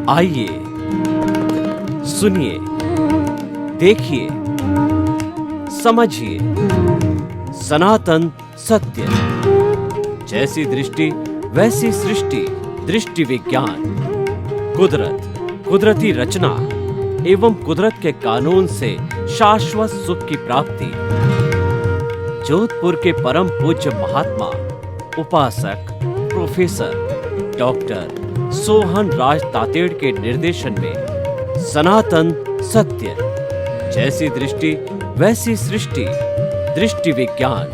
आइए सुनिए, देखिए, समझिए सनातन सत्य। जैसी दृष्टि वैसी सृष्टि, दृष्टि विज्ञान। कुदरत, कुदरती रचना एवं कुदरत के कानून से शाश्वत सुख की प्राप्ति। जोधपुर के परम पूज्य महात्मा उपासक प्रोफेसर डॉक्टर सोहन राज तातेड़ के निर्देशन में सनातन सत्य। जैसी दृष्टि वैसी सृष्टि, दृष्टि विज्ञान।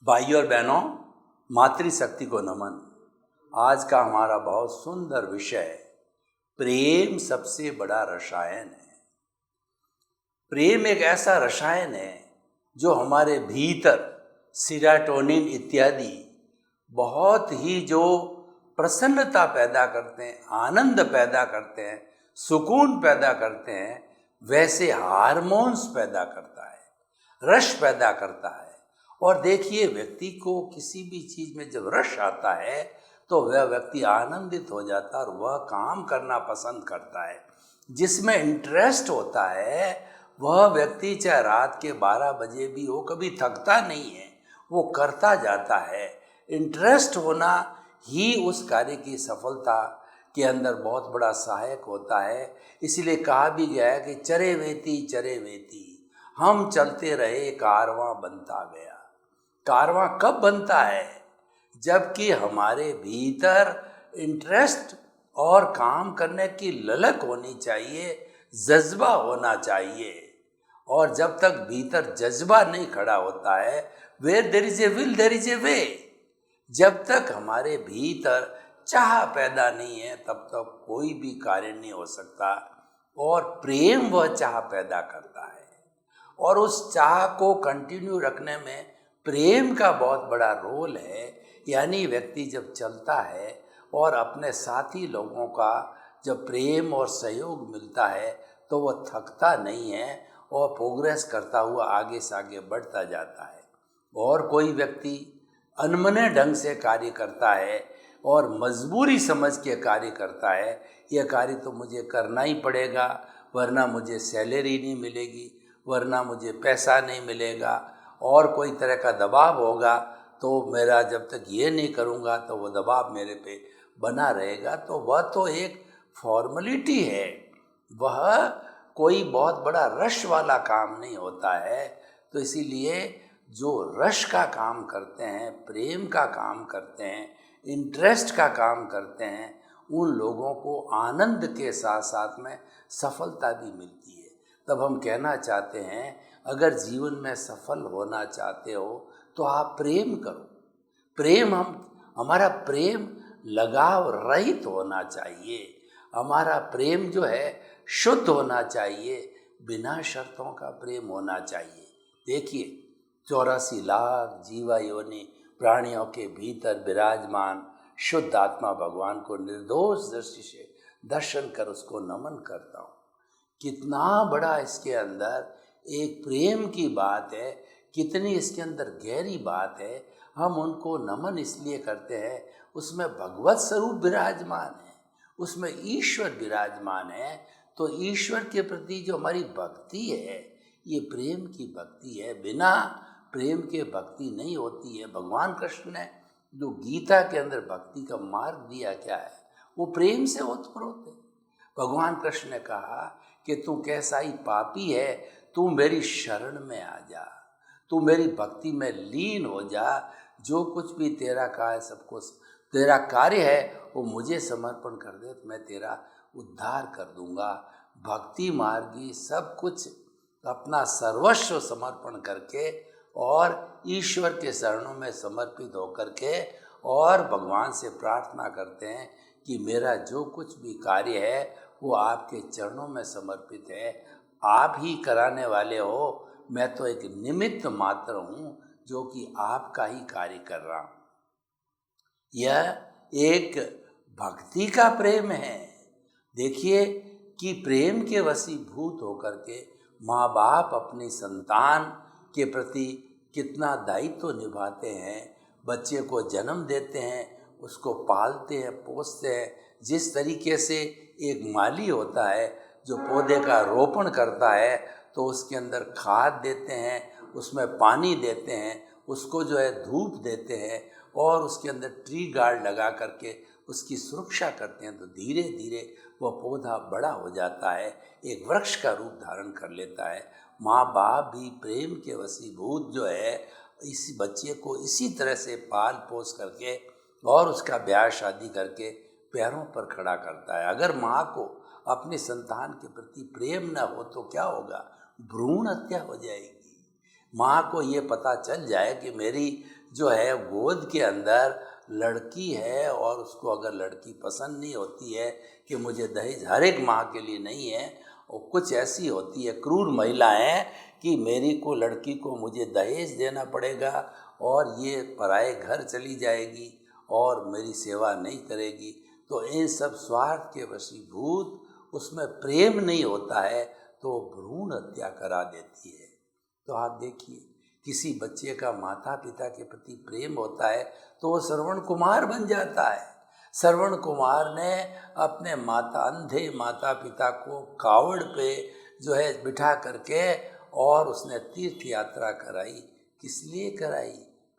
भाइयों और बहनों, मातृशक्ति को नमन। आज का हमारा बहुत सुंदर विषय प्रेम सबसे बड़ा रसायन है। प्रेम एक ऐसा रसायन है जो हमारे भीतर सीरोटोनिन इत्यादि बहुत ही जो प्रसन्नता पैदा करते हैं, आनंद पैदा करते हैं, सुकून पैदा करते हैं, वैसे हार्मोन्स पैदा करता है, रस पैदा करता है। और देखिए, व्यक्ति को किसी भी चीज़ में जब रस आता है तो वह व्यक्ति आनंदित हो जाता है और वह काम करना पसंद करता है। जिसमें इंटरेस्ट होता है वह व्यक्ति चाहे रात के 12 बजे भी हो, कभी थकता नहीं है, वो करता जाता है। इंटरेस्ट होना ही उस कार्य की सफलता के अंदर बहुत बड़ा सहायक होता है। इसलिए कहा भी गया है कि चरे वेती हम चलते रहे, कारवां बनता गया। कारवां कब बनता है? जबकि हमारे भीतर इंटरेस्ट और काम करने की ललक होनी चाहिए, जज्बा होना चाहिए। और जब तक भीतर जज्बा नहीं खड़ा होता है, where there is a will there is a way. जब तक हमारे भीतर चाह पैदा नहीं है तब तक कोई भी कार्य नहीं हो सकता। और प्रेम वह चाह पैदा करता है, और उस चाह को कंटिन्यू रखने में प्रेम का बहुत बड़ा रोल है। यानी व्यक्ति जब चलता है और अपने साथी लोगों का जब प्रेम और सहयोग मिलता है तो वह थकता नहीं है और प्रोग्रेस करता हुआ आगे से आगे बढ़ता जाता है। और कोई व्यक्ति अनमने ढंग से कार्य करता है और मजबूरी समझ के कार्य करता है, यह कार्य तो मुझे करना ही पड़ेगा वरना मुझे सैलरी नहीं मिलेगी, वरना मुझे पैसा नहीं मिलेगा, और कोई तरह का दबाव होगा तो मेरा जब तक ये नहीं करूँगा तो वो दबाव मेरे पे बना रहेगा। तो वह तो एक फॉर्मेलिटी है, वह कोई बहुत बड़ा रश वाला काम नहीं होता है। तो इसीलिए जो रश का काम करते हैं, प्रेम का काम करते हैं, इंटरेस्ट का काम करते हैं, उन लोगों को आनंद के साथ साथ में सफलता भी मिलती है। तब हम कहना चाहते हैं, अगर जीवन में सफल होना चाहते हो तो आप प्रेम करो। हमारा प्रेम लगाव रहित होना चाहिए। हमारा प्रेम जो है शुद्ध होना चाहिए, बिना शर्तों का प्रेम होना चाहिए। देखिए, 84 लाख जीवा योनि प्राणियों के भीतर विराजमान शुद्ध आत्मा भगवान को निर्दोष दृष्टि से दर्शन कर उसको नमन करता हूँ। कितना बड़ा इसके अंदर एक प्रेम की बात है, कितनी इसके अंदर गहरी बात है। हम उनको नमन इसलिए करते हैं, उसमें भगवत स्वरूप विराजमान है, उसमें ईश्वर विराजमान है। तो ईश्वर के प्रति जो हमारी भक्ति है, ये प्रेम की भक्ति है। बिना प्रेम के भक्ति नहीं होती है। भगवान कृष्ण ने जो गीता के अंदर भक्ति का मार्ग दिया क्या है, वो प्रेम से ओतप्रोत है। भगवान कृष्ण ने कहा कि तू कैसा ही पापी है, तू मेरी शरण में आ जा, तू मेरी भक्ति में लीन हो जा। जो कुछ भी तेरा का है, सब कुछ तेरा कार्य है, वो मुझे समर्पण कर दे तो मैं तेरा उद्धार कर दूंगा। भक्ति मार्गी सब कुछ अपना सर्वस्व समर्पण करके और ईश्वर के शरणों में समर्पित होकर के और भगवान से प्रार्थना करते हैं कि मेरा जो कुछ भी कार्य है वो आपके चरणों में समर्पित है, आप ही कराने वाले हो, मैं तो एक निमित्त मात्र हूँ जो कि आपका ही कार्य कर रहा हूँ। यह एक भक्ति का प्रेम है। देखिए कि प्रेम के वशीभूत होकर के माँ बाप अपनी संतान के प्रति कितना दायित्व निभाते हैं। बच्चे को जन्म देते हैं, उसको पालते हैं, पोसते हैं। जिस तरीके से एक माली होता है जो पौधे का रोपण करता है तो उसके अंदर खाद देते हैं, उसमें पानी देते हैं, उसको जो है धूप देते हैं और उसके अंदर ट्री गार्ड लगा करके उसकी सुरक्षा करते हैं, तो धीरे धीरे वह पौधा बड़ा हो जाता है, एक वृक्ष का रूप धारण कर लेता है। माँ बाप भी प्रेम के वशीभूत जो है इस बच्चे को इसी तरह से पाल पोस करके और उसका ब्याह शादी करके पैरों पर खड़ा करता है। अगर माँ को अपने संतान के प्रति प्रेम न हो तो क्या होगा? भ्रूण हत्या हो जाएगी। माँ को ये पता चल जाए कि मेरी जो है गोद के अंदर लड़की है और उसको अगर लड़की पसंद नहीं होती है कि मुझे दहेज, हर एक माँ के लिए नहीं है, और कुछ ऐसी होती है क्रूर महिलाएं कि मेरी को लड़की को मुझे दहेज देना पड़ेगा और ये पराए घर चली जाएगी और मेरी सेवा नहीं करेगी। तो इन सब स्वार्थ के वशीभूत, उसमें प्रेम नहीं होता है तो भ्रूण हत्या करा देती है। तो आप देखिए, किसी बच्चे का माता पिता के प्रति प्रेम होता है तो वो श्रवण कुमार बन जाता है। श्रवण कुमार ने अपने अंधे माता पिता को कावड़ पे जो है बिठा करके और उसने तीर्थ यात्रा कराई। किस लिए कराई?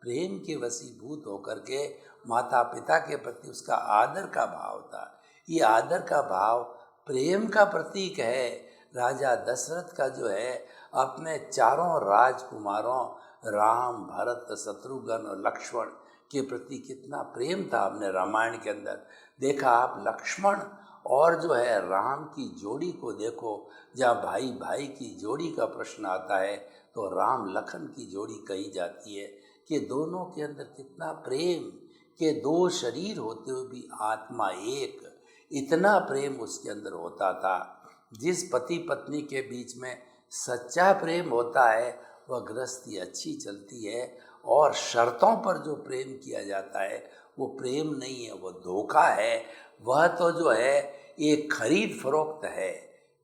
प्रेम के वशीभूत होकर के माता पिता के प्रति उसका आदर का भाव था। ये आदर का भाव प्रेम का प्रतीक है। राजा दशरथ का जो है अपने चारों राजकुमारों राम, भरत, शत्रुघ्न और लक्ष्मण के प्रति कितना प्रेम था। हमने रामायण के अंदर देखा। आप लक्ष्मण और जो है राम की जोड़ी को देखो, जहाँ भाई भाई की जोड़ी का प्रश्न आता है तो राम लखन की जोड़ी कही जाती है कि दोनों के अंदर कितना प्रेम, कि दो शरीर होते हुए भी आत्मा एक, इतना प्रेम उसके अंदर होता था। जिस पति पत्नी के बीच में सच्चा प्रेम होता है वह गृहस्थी अच्छी चलती है, और शर्तों पर जो प्रेम किया जाता है वो प्रेम नहीं है, वो धोखा है। वह तो जो है एक खरीद फरोख्त है,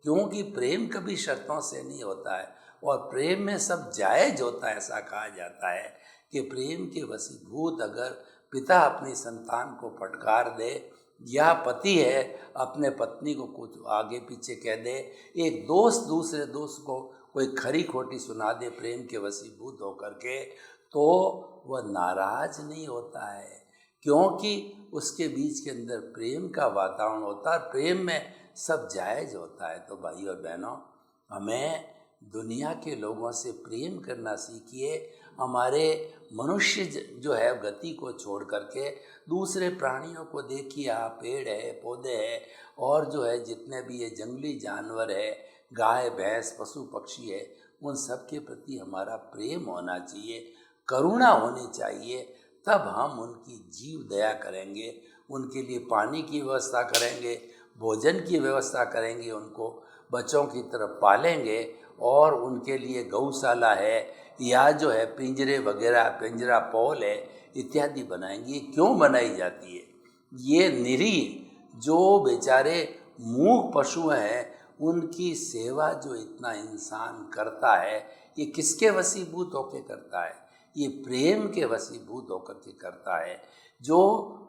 क्योंकि प्रेम कभी शर्तों से नहीं होता है और प्रेम में सब जायज होता है। ऐसा कहा जाता है कि प्रेम के वशीभूत अगर पिता अपनी संतान को फटकार दे या पति है अपने पत्नी को कुछ आगे पीछे कह दे, एक दोस्त दूसरे दोस्त को कोई खरी खोटी सुना दे प्रेम के वशीभूत होकर के, तो वह नाराज नहीं होता है, क्योंकि उसके बीच के अंदर प्रेम का वातावरण होता है। प्रेम में सब जायज होता है। तो भाई और बहनों, हमें दुनिया के लोगों से प्रेम करना सीखिए। हमारे मनुष्य जो है गति को छोड़ करके दूसरे प्राणियों को देखिए। आप पेड़ है, पौधे है और जो है जितने भी ये जंगली जानवर है, गाय भैंस, पशु पक्षी है, उन सब के प्रति हमारा प्रेम होना चाहिए, करुणा होनी चाहिए। तब हम उनकी जीव दया करेंगे, उनके लिए पानी की व्यवस्था करेंगे, भोजन की व्यवस्था करेंगे, उनको बच्चों की तरफ पालेंगे और उनके लिए गौशाला है या जो है पिंजरे वगैरह, पिंजरा पौल है इत्यादि बनाएंगे। क्यों बनाई जाती है? ये निरीह जो बेचारे मूक पशु हैं उनकी सेवा जो इतना इंसान करता है, ये किसके वशीभूत होकर करता है? ये प्रेम के वशीभूत होकर के करता है। जो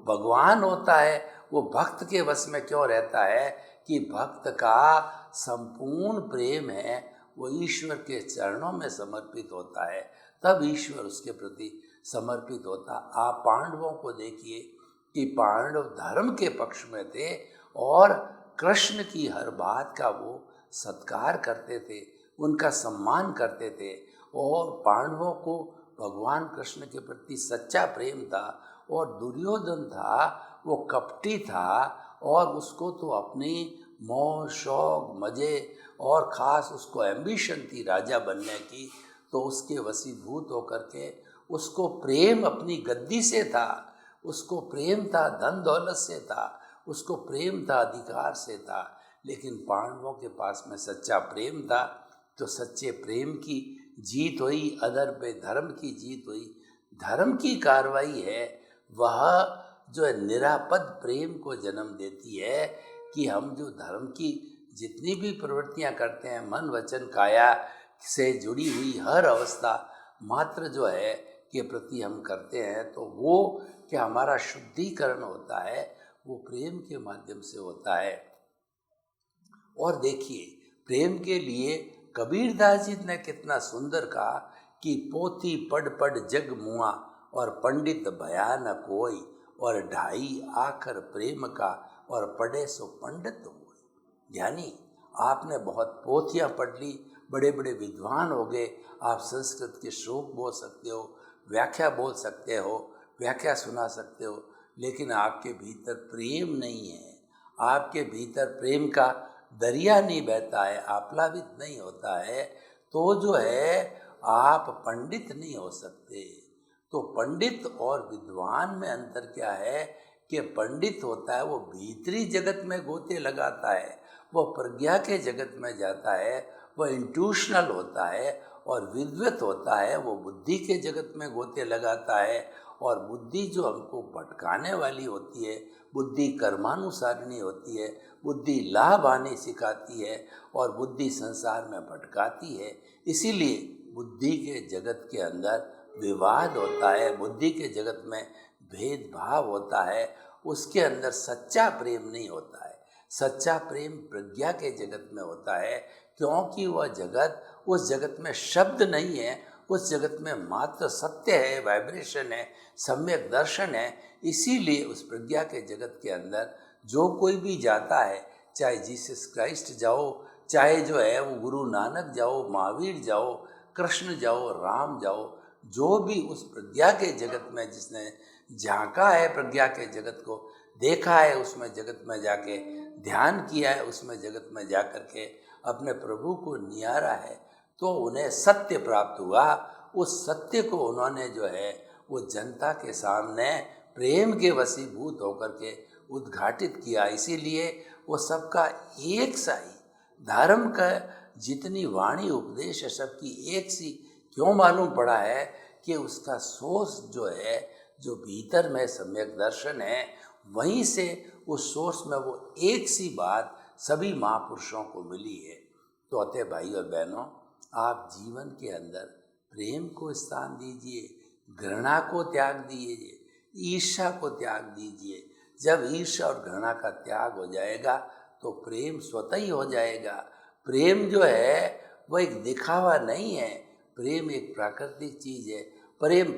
भगवान होता है वो भक्त के वश में क्यों रहता है? कि भक्त का संपूर्ण प्रेम है वो ईश्वर के चरणों में समर्पित होता है, तब ईश्वर उसके प्रति समर्पित होता। आप पांडवों को देखिए कि पांडव धर्म के पक्ष में थे और कृष्ण की हर बात का वो सत्कार करते थे, उनका सम्मान करते थे, और पांडवों को भगवान कृष्ण के प्रति सच्चा प्रेम था। और दुर्योधन था वो कपटी था और उसको तो अपनी मौज शौक मज़े और ख़ास उसको एम्बिशन थी राजा बनने की, तो उसके वशीभूत होकर के उसको प्रेम अपनी गद्दी से था, उसको प्रेम था धन दौलत से था, उसको प्रेम था अधिकार से था। लेकिन पांडवों के पास में सच्चा प्रेम था, तो सच्चे प्रेम की जीत हुई, अधर्म पे धर्म की जीत हुई। धर्म की कार्रवाई है वह जो है निरापद प्रेम को जन्म देती है कि हम जो धर्म की जितनी भी प्रवृत्तियां करते हैं, मन वचन काया से जुड़ी हुई हर अवस्था मात्र जो है के प्रति हम करते हैं, तो वो क्या हमारा शुद्धिकरण होता है वो प्रेम के माध्यम से होता है। और देखिए, प्रेम के लिए कबीरदास जी ने कितना सुंदर कहा कि पोथी पढ़ पढ़ जग मुआ और पंडित भया न कोई, और ढाई आखर प्रेम का और पढ़े सो पंडित हुए। यानी आपने बहुत पोथियाँ पढ़ ली, बड़े बड़े विद्वान हो गए, आप संस्कृत के श्लोक बोल सकते हो, व्याख्या बोल सकते हो, व्याख्या सुना सकते हो, लेकिन आपके भीतर प्रेम नहीं है, आपके भीतर प्रेम का दरिया नहीं बहता है, आप्लावित नहीं होता है, तो जो है आप पंडित नहीं हो सकते। तो पंडित और विद्वान में अंतर क्या है कि पंडित होता है वो भीतरी जगत में गोते लगाता है, वो प्रज्ञा के जगत में जाता है, वो इंट्यूशनल होता है, और विद्वत होता है वो बुद्धि के जगत में गोते लगाता है। और बुद्धि जो हमको भटकाने वाली होती है, बुद्धि कर्मानुसारिणी होती है, बुद्धि लाभ आने सिखाती है और बुद्धि संसार में भटकाती है। इसीलिए बुद्धि के जगत के अंदर विवाद होता है, बुद्धि के जगत में भेदभाव होता है, उसके अंदर सच्चा प्रेम नहीं होता है। सच्चा प्रेम प्रज्ञा के जगत में होता है, क्योंकि वह जगत, उस जगत में शब्द नहीं है, उस जगत में मात्र सत्य है, वाइब्रेशन है, सम्यक दर्शन है। इसीलिए उस प्रज्ञा के जगत के अंदर जो कोई भी जाता है, चाहे जीसस क्राइस्ट जाओ, चाहे जो है वो गुरु नानक जाओ, महावीर जाओ, कृष्ण जाओ, राम जाओ, जो भी उस प्रज्ञा के जगत में जिसने झांका है, प्रज्ञा के जगत को देखा है, उसमें जगत में जाके ध्यान किया है, उसमें जगत में जा कर के अपने प्रभु को निहारा है, तो उन्हें सत्य प्राप्त हुआ। उस सत्य को उन्होंने जो है वो जनता के सामने प्रेम के वशीभूत होकर के उद्घाटित किया। इसीलिए वो सबका एक सा ही, धर्म का जितनी वाणी उपदेश है सबकी एक सी क्यों मालूम पड़ा है कि उसका सोर्स जो है, जो भीतर में सम्यक दर्शन है, वहीं से उस सोर्स में वो एक सी बात सभी महापुरुषों को मिली है। तो अतः भाई और बहनों, आप जीवन के अंदर प्रेम को स्थान दीजिए, घृणा को त्याग दीजिए, ईर्ष्या को त्याग दीजिए। जब ईर्ष्या और घृणा का त्याग हो जाएगा तो प्रेम स्वतः ही हो जाएगा। प्रेम जो है वो एक दिखावा नहीं है, प्रेम एक प्राकृतिक चीज़ है।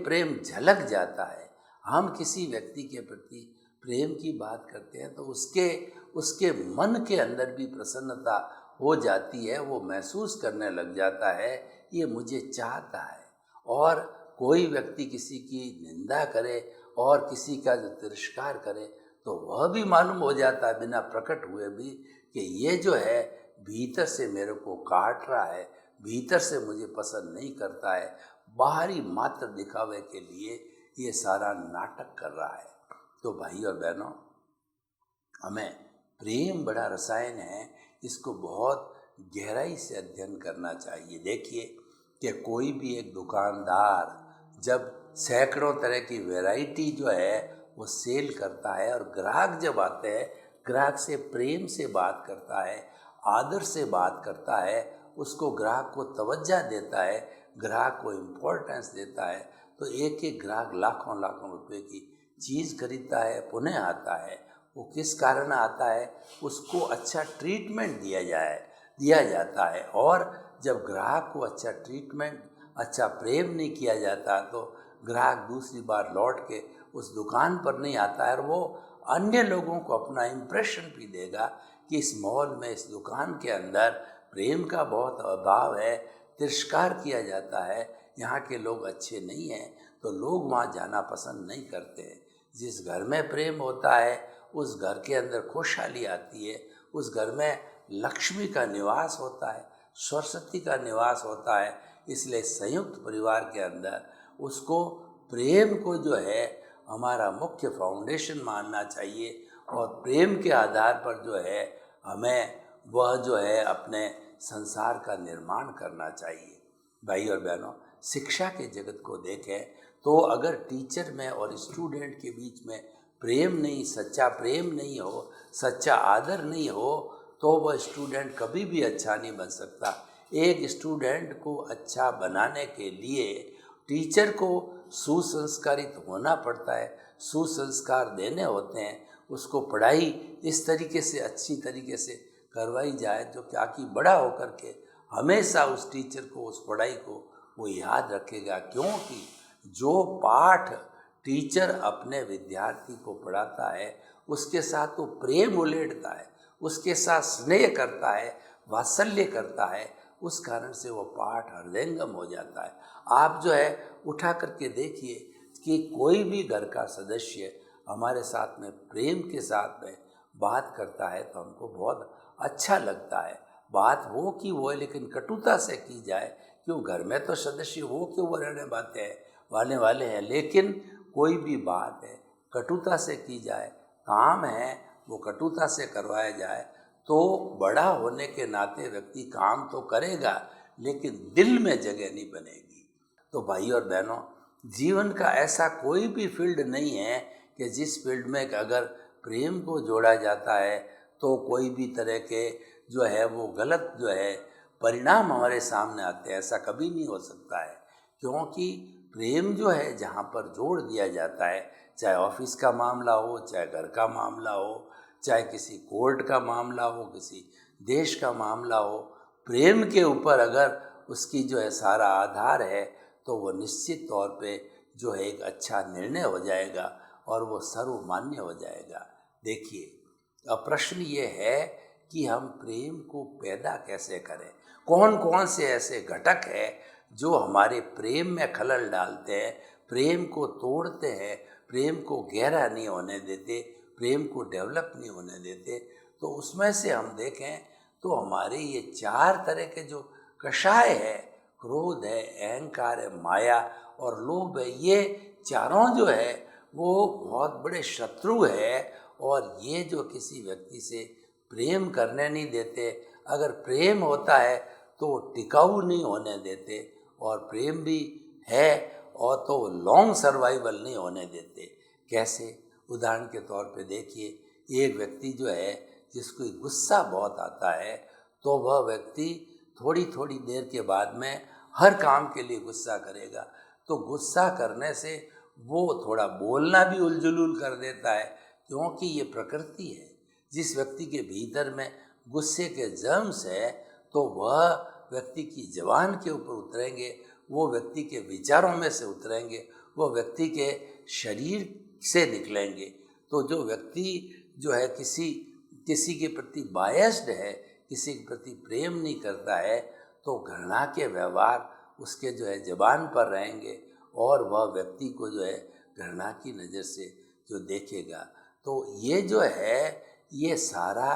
प्रेम झलक जाता है। हम किसी व्यक्ति के प्रति प्रेम की बात करते हैं तो उसके मन के अंदर भी प्रसन्नता हो जाती है, वो महसूस करने लग जाता है ये मुझे चाहता है। और कोई व्यक्ति किसी की निंदा करे और किसी का जो तिरस्कार करे तो वह भी मालूम हो जाता है बिना प्रकट हुए भी कि ये जो है भीतर से मेरे को काट रहा है, भीतर से मुझे पसंद नहीं करता है, बाहरी मात्र दिखावे के लिए ये सारा नाटक कर रहा है। तो भाई और बहनों, हमें प्रेम बड़ा रसायन है, इसको बहुत गहराई से अध्ययन करना चाहिए। देखिए कि कोई भी एक दुकानदार जब सैकड़ों तरह की वैरायटी जो है वो सेल करता है और ग्राहक जब आते हैं, ग्राहक से प्रेम से बात करता है, आदर से बात करता है, उसको ग्राहक को तवज्जो देता है, ग्राहक को इम्पोर्टेंस देता है, तो एक एक ग्राहक लाखों लाखों रुपए की चीज़ खरीदता है, पुनः आता है। वो किस कारण आता है? उसको अच्छा ट्रीटमेंट दिया जाता है। और जब ग्राहक को अच्छा ट्रीटमेंट, अच्छा प्रेम नहीं किया जाता तो ग्राहक दूसरी बार लौट के उस दुकान पर नहीं आता है, और वो अन्य लोगों को अपना इम्प्रेशन भी देगा कि इस मॉल में, इस दुकान के अंदर प्रेम का बहुत अभाव है, तिरस्कार किया जाता है, यहाँ के लोग अच्छे नहीं हैं, तो लोग वहाँ जाना पसंद नहीं करते हैं। जिस घर में प्रेम होता है उस घर के अंदर खुशहाली आती है, उस घर में लक्ष्मी का निवास होता है, सरस्वती का निवास होता है। इसलिए संयुक्त परिवार के अंदर उसको प्रेम को जो है हमारा मुख्य फाउंडेशन मानना चाहिए, और प्रेम के आधार पर जो है हमें वह जो है अपने संसार का निर्माण करना चाहिए। भाई और बहनों, शिक्षा के जगत को देखें तो अगर टीचर में और स्टूडेंट के बीच में प्रेम नहीं, सच्चा प्रेम नहीं हो, सच्चा आदर नहीं हो, तो वह स्टूडेंट कभी भी अच्छा नहीं बन सकता। एक स्टूडेंट को अच्छा बनाने के लिए टीचर को सुसंस्कारित होना पड़ता है, सुसंस्कार देने होते हैं, उसको पढ़ाई इस तरीके से अच्छी तरीके से करवाई जाए जो क्या कि बड़ा होकर के हमेशा उस टीचर को, उस पढ़ाई को वो याद रखेगा। क्योंकि जो पाठ टीचर अपने विद्यार्थी को पढ़ाता है उसके साथ वो प्रेम उलेटता है, उसके साथ स्नेह करता है, वात्सल्य करता है, उस कारण से वो पाठ हृदयंगम हो जाता है। आप जो है उठा करके देखिए कि कोई भी घर का सदस्य हमारे साथ में प्रेम के साथ में बात करता है तो हमको बहुत अच्छा लगता है। बात वो की वो है, लेकिन कटुता से की जाए, क्यों घर में तो सदस्य वो क्यों वो रहने बातें हैं वाले हैं, लेकिन कोई भी बात है कटुता से की जाए, काम है वो कटुता से करवाया जाए, तो बड़ा होने के नाते व्यक्ति काम तो करेगा लेकिन दिल में जगह नहीं बनेगी। तो भाई और बहनों, जीवन का ऐसा कोई भी फील्ड नहीं है कि जिस फील्ड में अगर प्रेम को जोड़ा जाता है तो कोई भी तरह के जो है वो गलत जो है परिणाम हमारे सामने आते हैं। ऐसा कभी नहीं हो सकता है, क्योंकि प्रेम जो है जहाँ पर जोड़ दिया जाता है, चाहे ऑफिस का मामला हो, चाहे घर का मामला हो, चाहे किसी कोर्ट का मामला हो, किसी देश का मामला हो, प्रेम के ऊपर अगर उसकी जो है सारा आधार है तो वो निश्चित तौर पे जो है एक अच्छा निर्णय हो जाएगा और वो सर्वमान्य हो जाएगा। देखिए, अब प्रश्न ये है कि हम प्रेम को पैदा कैसे करें। कौन कौन से ऐसे घटक है जो हमारे प्रेम में खलल डालते हैं, प्रेम को तोड़ते हैं, प्रेम को गहरा नहीं होने देते, प्रेम को डेवलप नहीं होने देते। तो उसमें से हम देखें तो हमारे ये 4 तरह के जो कषाय है, क्रोध है, अहंकार है, माया और लोभ है, ये चारों जो है वो बहुत बड़े शत्रु है और ये जो किसी व्यक्ति से प्रेम करने नहीं देते। अगर प्रेम होता है तो टिकाऊ नहीं होने देते, और प्रेम भी है और तो लॉन्ग सर्वाइवल नहीं होने देते। कैसे? उदाहरण के तौर पे देखिए, एक व्यक्ति जो है जिसको गुस्सा बहुत आता है तो वह व्यक्ति थोड़ी थोड़ी देर के बाद में हर काम के लिए गुस्सा करेगा। तो गुस्सा करने से वो थोड़ा बोलना भी उलझुल कर देता है, क्योंकि ये प्रकृति है। जिस व्यक्ति के भीतर में गुस्से के जर्म्स है तो वह व्यक्ति की ज़बान के ऊपर उतरेंगे, वो व्यक्ति के विचारों में से उतरेंगे, वो व्यक्ति के शरीर से निकलेंगे। तो जो व्यक्ति जो है किसी के प्रति बायस्ड है, किसी के प्रति प्रेम नहीं करता है, तो घृणा के व्यवहार उसके जो है ज़बान पर रहेंगे और वह व्यक्ति को जो है घृणा की नज़र से जो देखेगा। तो ये जो है ये सारा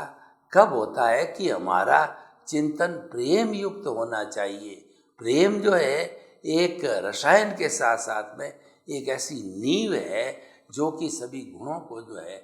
कब होता है कि हमारा चिंतन प्रेम युक्त होना चाहिए। प्रेम जो है एक रसायन के साथ साथ में एक ऐसी नींव है जो कि सभी गुणों को जो है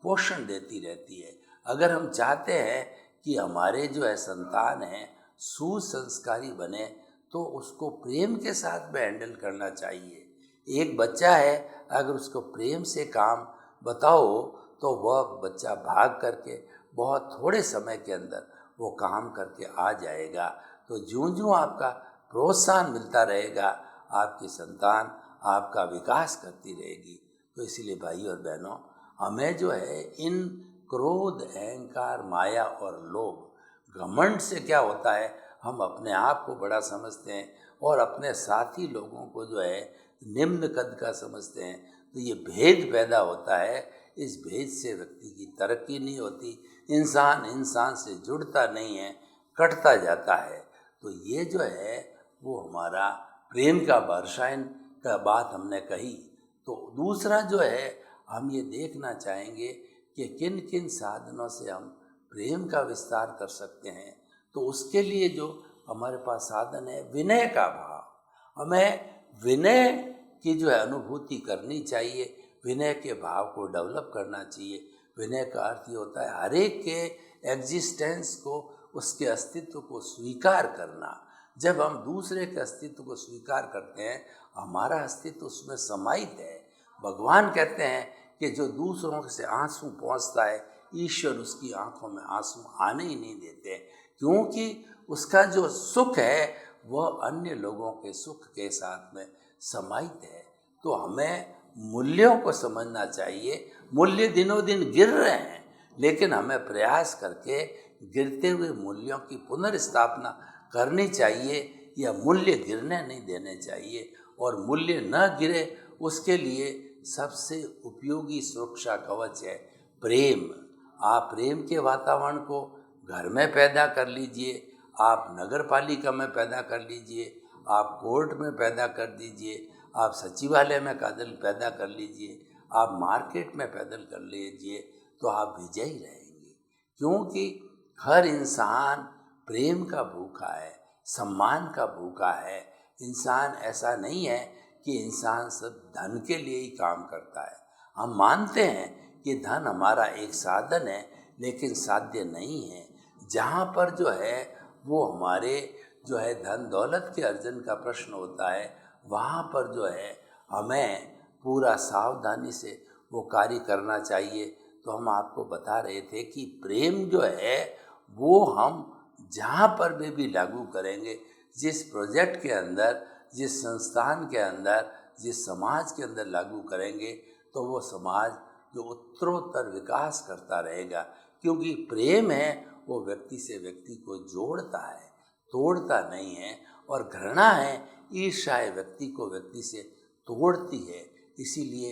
पोषण देती रहती है। अगर हम चाहते हैं कि हमारे जो है संतान हैं सुसंस्कारी बने तो उसको प्रेम के साथ में हैंडल करना चाहिए। एक बच्चा है, अगर उसको प्रेम से काम बताओ तो वह बच्चा भाग करके बहुत थोड़े समय के अंदर वो काम करके आ जाएगा। तो ज्यों-ज्यों आपका प्रोत्साहन मिलता रहेगा, आपकी संतान आपका विकास करती रहेगी। तो इसलिए भाई और बहनों, हमें जो है इन क्रोध, अहंकार, माया और लोभ, घमंड से क्या होता है, हम अपने आप को बड़ा समझते हैं और अपने साथी लोगों को जो है निम्न कद का समझते हैं। तो ये भेद पैदा होता है। इस भेद से व्यक्ति की तरक्की नहीं होती, इंसान से जुड़ता नहीं है, कटता जाता है। तो ये जो है वो हमारा प्रेम का रसायन का बात हमने कही। तो दूसरा जो है हम ये देखना चाहेंगे कि किन किन साधनों से हम प्रेम का विस्तार कर सकते हैं। तो उसके लिए जो हमारे पास साधन है, विनय का भाव। हमें विनय की जो है अनुभूति करनी चाहिए, विनय के भाव को डेवलप करना चाहिए। विनय का अर्थ ये होता है हर एक के एग्जिस्टेंस को, उसके अस्तित्व को स्वीकार करना। जब हम दूसरे के अस्तित्व को स्वीकार करते हैं, हमारा अस्तित्व उसमें समाहित है। भगवान कहते हैं कि जो दूसरों से आंसू पहुँचता है, ईश्वर उसकी आंखों में आंसू आने ही नहीं देते, क्योंकि उसका जो सुख है वह अन्य लोगों के सुख के साथ में समाहित है। तो हमें मूल्यों को समझना चाहिए। मूल्य दिनों दिन गिर रहे हैं, लेकिन हमें प्रयास करके गिरते हुए मूल्यों की पुनर्स्थापना करनी चाहिए, या मूल्य गिरने नहीं देने चाहिए। और मूल्य न गिरे उसके लिए सबसे उपयोगी सुरक्षा कवच है प्रेम। आप प्रेम के वातावरण को घर में पैदा कर लीजिए, आप नगर पालिका में पैदा कर लीजिए, आप कोर्ट में पैदा कर दीजिए, आप सचिवालय में पैदा कर लीजिए, आप मार्केट में पैदल कर लीजिए, तो आप विजयी रहेंगे। क्योंकि हर इंसान प्रेम का भूखा है, सम्मान का भूखा है। इंसान ऐसा नहीं है कि इंसान सब धन के लिए ही काम करता है। हम मानते हैं कि धन हमारा एक साधन है, लेकिन साध्य नहीं है। जहाँ पर जो है वो हमारे जो है धन दौलत के अर्जन का प्रश्न होता है, वहाँ पर जो है हमें पूरा सावधानी से वो कार्य करना चाहिए। तो हम आपको बता रहे थे कि प्रेम जो है वो हम जहाँ पर भी लागू करेंगे, जिस प्रोजेक्ट के अंदर, जिस संस्थान के अंदर, जिस समाज के अंदर लागू करेंगे, तो वो समाज जो उत्तरोत्तर विकास करता रहेगा। क्योंकि प्रेम है वो व्यक्ति से व्यक्ति को जोड़ता है, तोड़ता नहीं है। और घृणा है, ईर्ष्या है, व्यक्ति को व्यक्ति से तोड़ती है। इसीलिए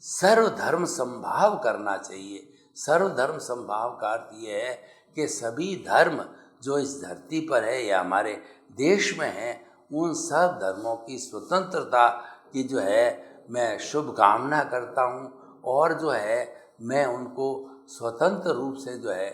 सर्वधर्म समभाव करना चाहिए। सर्वधर्म समभाव का अर्थ ये है कि सभी धर्म जो इस धरती पर है या हमारे देश में है, उन सब धर्मों की स्वतंत्रता की जो है मैं शुभकामना करता हूँ। और जो है मैं उनको स्वतंत्र रूप से जो है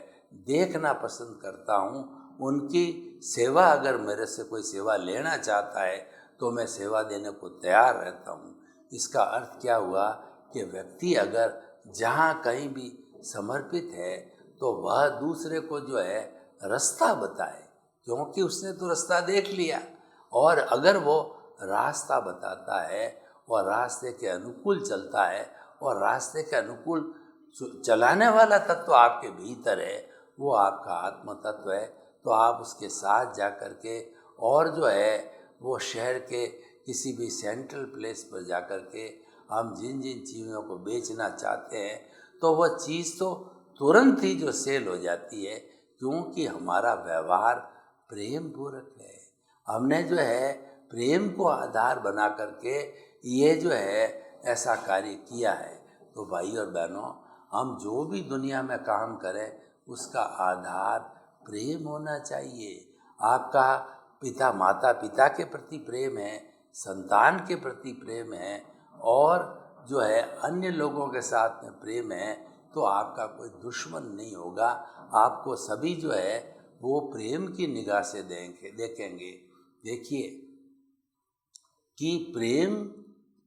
देखना पसंद करता हूँ। उनकी सेवा, अगर मेरे से कोई सेवा लेना चाहता है तो मैं सेवा देने को तैयार रहता हूँ। इसका अर्थ क्या हुआ कि व्यक्ति अगर जहाँ कहीं भी समर्पित है तो वह दूसरे को जो है रास्ता बताए, क्योंकि उसने तो रास्ता देख लिया। और अगर वो रास्ता बताता है और रास्ते के अनुकूल चलता है और रास्ते के अनुकूल चलाने वाला तत्व आपके भीतर है, वो आपका आत्म तत्व है, तो आप उसके साथ जा कर के और जो है वो शहर के किसी भी सेंट्रल प्लेस पर जा कर के हम जिन जिन चीज़ों को बेचना चाहते हैं तो वह चीज़ तो तुरंत ही जो सेल हो जाती है, क्योंकि हमारा व्यवहार प्रेम पूर्वक है। हमने जो है प्रेम को आधार बना करके ये जो है ऐसा कार्य किया है। तो भाई और बहनों, हम जो भी दुनिया में काम करें उसका आधार प्रेम होना चाहिए। आपका पिता माता पिता के प्रति प्रेम है, संतान के प्रति प्रेम है, और जो है अन्य लोगों के साथ में प्रेम है, तो आपका कोई दुश्मन नहीं होगा। आपको सभी जो है वो प्रेम की निगाह से देखेंगे। देखिए कि प्रेम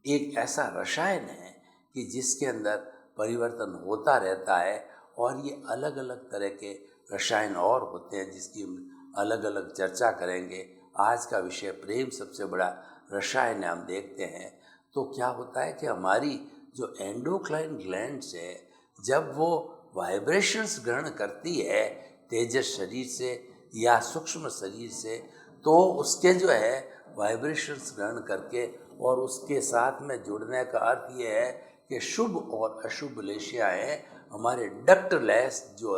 एक ऐसा रसायन है कि जिसके अंदर परिवर्तन होता रहता है, और ये अलग अलग तरह के रसायन और होते हैं जिसकी हम अलग अलग चर्चा करेंगे। आज का विषय प्रेम सबसे बड़ा रसायन है। हम देखते हैं तो क्या होता है कि हमारी जो एंडोक्राइन ग्लैंड्स है, जब वो वाइब्रेशंस ग्रहण करती है तेजस शरीर से या सूक्ष्म शरीर से, तो उसके जो है वाइब्रेशंस ग्रहण करके और उसके साथ में जुड़ने का अर्थ ये है कि शुभ और अशुभ लेशियाएँ हमारे डक्टलेस जो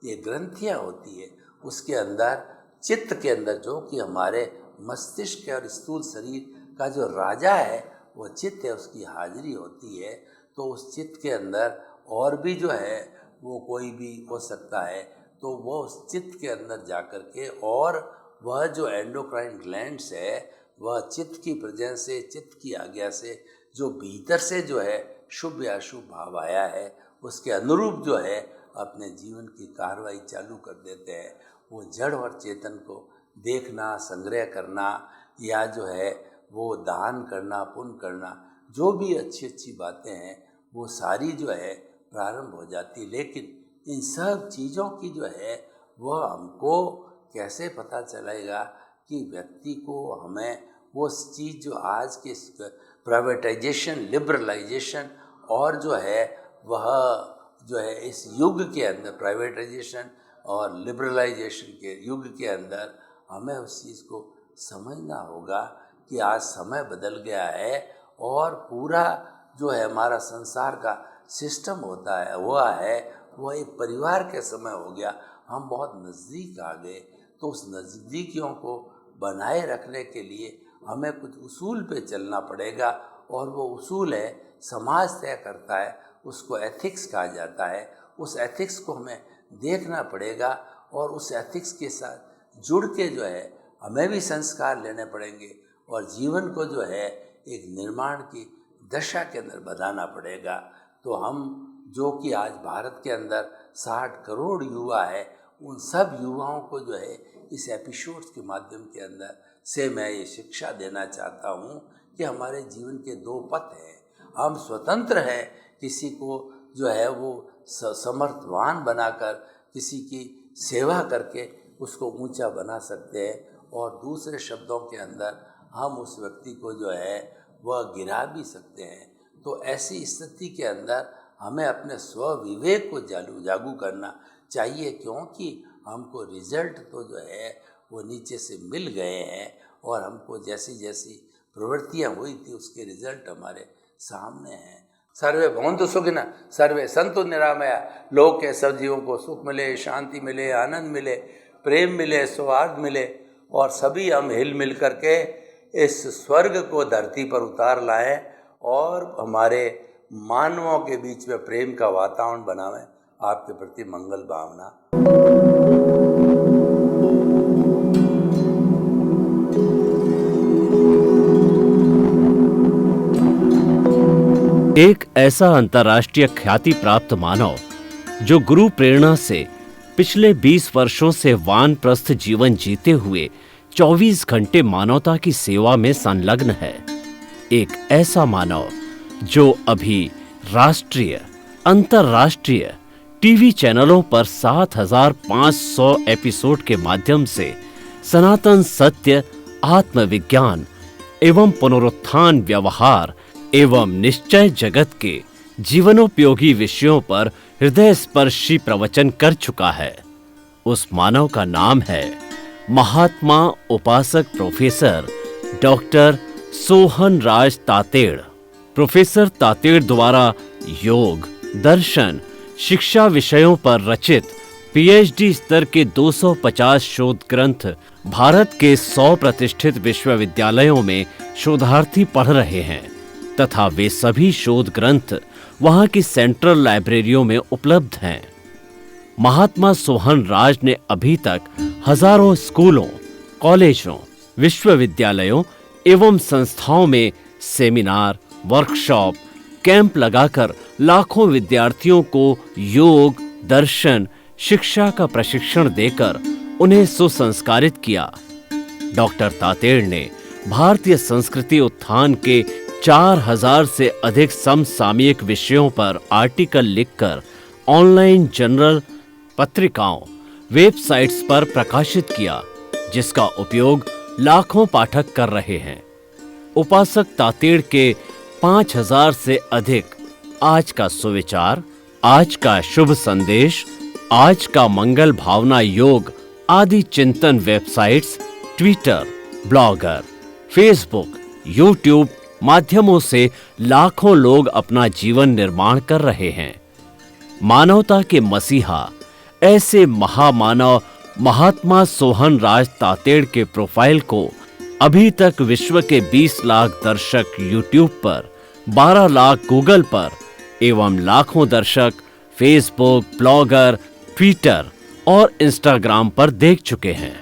ये ग्रंथियाँ होती है उसके अंदर, चित्त के अंदर, जो कि हमारे मस्तिष्क और स्थूल शरीर का जो राजा है वो चित्त है, उसकी हाजिरी होती है। तो उस चित्त के अंदर और भी जो है वो कोई भी हो सकता है, तो वो उस चित्त के अंदर जा कर के, और वह जो एंडोक्राइन ग्लैंड्स है वह चित्त की प्रेजेंस से, चित्त की आज्ञा से जो भीतर से जो है शुभ या अशुभ भाव आया है उसके अनुरूप जो है अपने जीवन की कार्रवाई चालू कर देते हैं। वो जड़ और चेतन को देखना, संग्रह करना, या जो है वो दान करना, पुण्य करना, जो भी अच्छी अच्छी बातें हैं वो सारी जो है प्रारंभ हो जाती। लेकिन इन सब चीज़ों की जो है वह हमको कैसे पता चलेगा कि व्यक्ति को, हमें वो चीज़ जो आज के प्राइवेटाइजेशन, लिबरलाइजेशन और जो है वह जो है इस युग के अंदर, प्राइवेटाइजेशन और लिबरलाइजेशन के युग के अंदर, हमें उस चीज़ को समझना होगा कि आज समय बदल गया है और पूरा जो है हमारा संसार का सिस्टम हुआ है वो एक परिवार के समय हो गया। हम बहुत नज़दीक आ गए, तो उस नज़दीकियों को बनाए रखने के लिए हमें कुछ उसूल पे चलना पड़ेगा, और वो उसूल है समाज तय करता है, उसको एथिक्स कहा जाता है। उस एथिक्स को हमें देखना पड़ेगा और उस एथिक्स के साथ जुड़ के जो है हमें भी संस्कार लेने पड़ेंगे और जीवन को जो है एक निर्माण की दशा के अंदर बढ़ाना पड़ेगा। तो हम जो कि आज भारत के अंदर 60 करोड़ युवा है, उन सब युवाओं को जो है इस एपिसोड्स के माध्यम के अंदर से मैं ये शिक्षा देना चाहता हूँ कि हमारे जीवन के दो पथ हैं। हम स्वतंत्र हैं, किसी को जो है वो समर्थवान बनाकर किसी की सेवा करके उसको ऊंचा बना सकते हैं, और दूसरे शब्दों के अंदर हम उस व्यक्ति को जो है वह गिरा भी सकते हैं। तो ऐसी स्थिति के अंदर हमें अपने स्व विवेक को जागू करना चाहिए, क्योंकि हमको रिजल्ट तो जो है वो नीचे से मिल गए हैं और हमको जैसी जैसी प्रवृत्तियाँ हुई थी उसके रिजल्ट हमारे सामने हैं। सर्वे भवन्तु सुखिनः, सर्वे सन्तु निरामया। लोक के सब जीवों को सुख मिले, शांति मिले, आनंद मिले, प्रेम मिले, सौहार्द मिले, और सभी हम हिल मिल करके इस स्वर्ग को धरती पर उतार लाएं और हमारे मानवों के बीच में प्रेम का वातावरण बनावें। आपके प्रति मंगल भावना। एक ऐसा अंतर्राष्ट्रीय ख्याति प्राप्त मानव जो गुरु प्रेरणा से पिछले 20 वर्षों से वानप्रस्थ जीवन जीते हुए 24 घंटे मानवता की सेवा में संलग्न है। एक ऐसा मानव जो अभी राष्ट्रीय, अंतर्राष्ट्रीय टीवी चैनलों पर 7,500 एपिसोड के माध्यम से सनातन सत्य, आत्मविज्ञान एवं पुनरुत्थान, व्यवहार एवं निश्चय जगत के जीवनोपयोगी विषयों पर हृदय स्पर्शी प्रवचन कर चुका है। उस मानव का नाम है महात्मा उपासक प्रोफेसर डॉक्टर सोहन राज तातेड़। प्रोफेसर तातेड़ द्वारा योग, दर्शन, शिक्षा विषयों पर रचित पीएचडी स्तर के 250 शोध ग्रंथ भारत के 100 प्रतिष्ठित विश्वविद्यालयों में शोधार्थी पढ़ रहे हैं तथा वे सभी शोध ग्रंथ वहां की सेंट्रल लाइब्रेरियों में उपलब्ध हैं। महात्मा सोहन राज ने अभी तक हजारों स्कूलों, कॉलेजों, विश्वविद्यालयों एवं संस्थाओं में सेमिनार, वर्कशॉप, कैंप लगाकर लाखों विद्यार्थियों को योग, दर्शन, शिक्षा का प्रशिक्षण देकर उन्हें सुसंस्कारित किया। डॉक्टर तातेड़ ने भारतीय संस्कृति उत्थान के 4000 से अधिक समसामयिक विषयों पर आर्टिकल लिखकर ऑनलाइन जर्नल, पत्रिकाओं, वेबसाइट्स पर प्रकाशित किया, जिसका उपयोग लाखों पाठक कर रहे हैं। उपासक तातेड़ के 5000 से अधिक आज का सुविचार, आज का शुभ संदेश, आज का मंगल भावना योग आदि चिंतन websites, Twitter, blogger, Facebook, YouTube माध्यमों से लाखों लोग अपना जीवन निर्माण कर रहे हैं। मानवता के मसीहा ऐसे महामानव महात्मा सोहन राज तातेड़ के प्रोफाइल को अभी तक विश्व के 20 लाख दर्शक यूट्यूब पर, 12 लाख गूगल पर एवं लाखों दर्शक फेसबुक, ब्लॉगर, ट्विटर और इंस्टाग्राम पर देख चुके हैं।